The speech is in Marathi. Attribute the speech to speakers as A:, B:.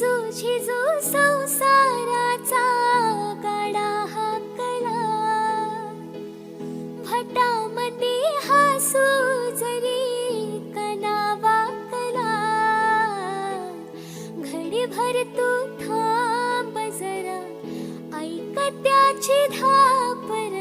A: झिजू संसाराचा गाडा हाकला, भटामंदी हसू जरी कणा वाकला, घडीभर तू थांब जरा ऐक त्याची धापर